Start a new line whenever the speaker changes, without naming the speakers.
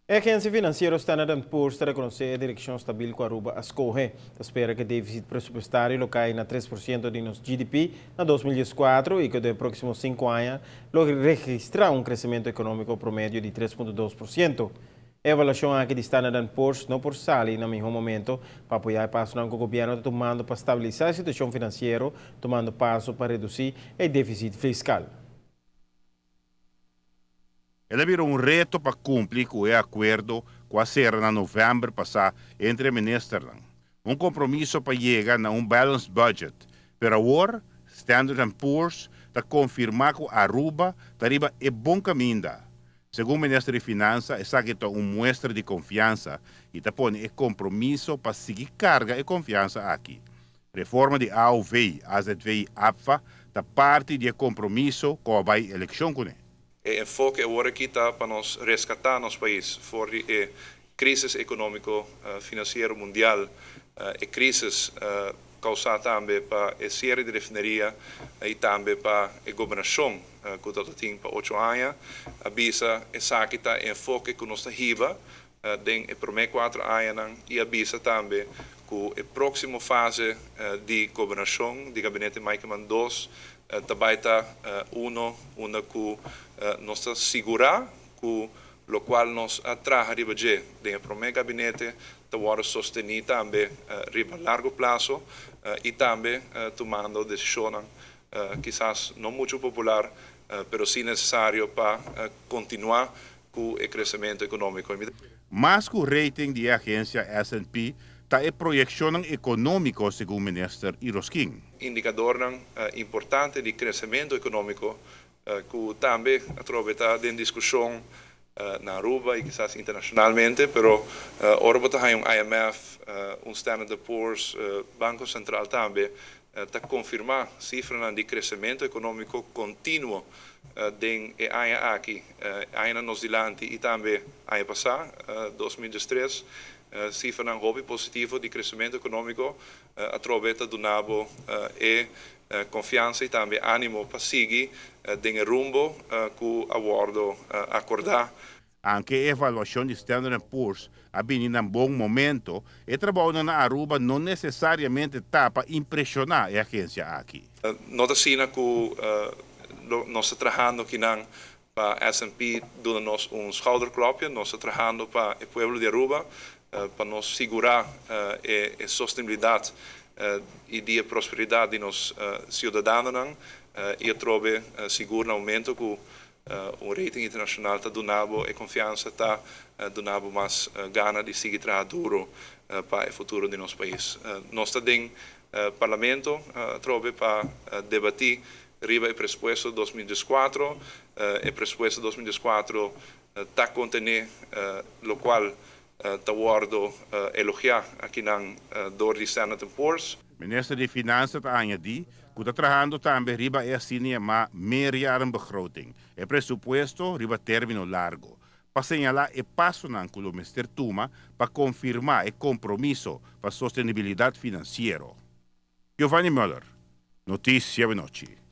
A agência financeira Standard Poor's está a reconhecer a direção stabil com a Aruba a escorrer. Espera que o déficit pressupostário caia na 3% de nosso GDP na 2014 e que nos próximos 5 anos logo registrar um crescimento econômico promédio de 3,2%. A avaliação aqui de Standard Poor's não por sali no mesmo momento para apoiar o passo que o governo está tomando para estabilizar a situação financeira, tomando passo para reduzir o déficit fiscal.
Ela virou um reto para cumprir com o acordo com a Serra na novembro passado entre ministros. Um compromisso para chegar a um balanced budget. Pero agora, Standard Poor's está confirmando que Aruba está em bom caminho. Segundo o ministro de Finanças, essa é uma mostra de confiança e está pondo o compromisso para seguir carga e confiança aqui. Reforma de AOV, AZV e APFA está parte do compromisso com a eleição com ele.
O enfoque agora aqui está para nós resgatar nosso país fora da crise econômico-financeira mundial, a crise causada também para a série de refineria e também para a governação que está tendo para 8 anos. A bisa essa que está enfoque que nós riba den a primeira 4 anos e a bisa também que a próxima fase de governação de gabinete Mike Mandos também está uma que nós segurar que lo qual nos atrai riba de o primeiro gabinete para sostener também riba largo prazo e também tomando decisões quizás não muito popular, pero sim necessário para continuar com o crescimento econômico.
Mas com o rating da agência S&P está a projeção econômica, segundo o ministro Iroskin.
Indicador importante de crescimento econômico que também está em discussão na Aruba e quizás internacionalmente, pero ahora tem IMF, Standard Poor's, Banco Central também está confirmar cifras de crescimento econômico contínuo den ano aqui, ano nos dilante e também ano passado, 2013, cifra hobby positivo de crescimento econômico através do nabo e confiança e também ânimo para seguir den rumbo que a bordo acordar.
Anche a avaliação de Standard Poor's ha vindo em bom momento, e trabalho na Aruba não necessariamente está para impressionar a agência aqui.
Nós assinamos que nós estamos trabalhando aqui para a S&P, dando-nos schouderklopje, nós estamos trabalhando para o povo de Aruba, para nos segurar a sustentabilidade e a prosperidade de nossos cidadãos e eu trovo seguro no momento que o rating internacional está dando e confiança está dando mais gana de seguir trabalhando duro para o futuro de nosso país. Nós estamos em parlamento trovo para debater riba o presupuesto 2014. O presupuesto 2014 está contendo o qual está guardo elogiar aqui na dor de Standard Poor's.
Minister de Finanças está añadir que está trabalhando também riba a cinema meerjarenbegroting. O presupuesto riba término largo. Para señalar o passo que o minister toma para confirmar o compromisso para a sustentabilidade financeira. Giovanni Müller, Notícia Noite.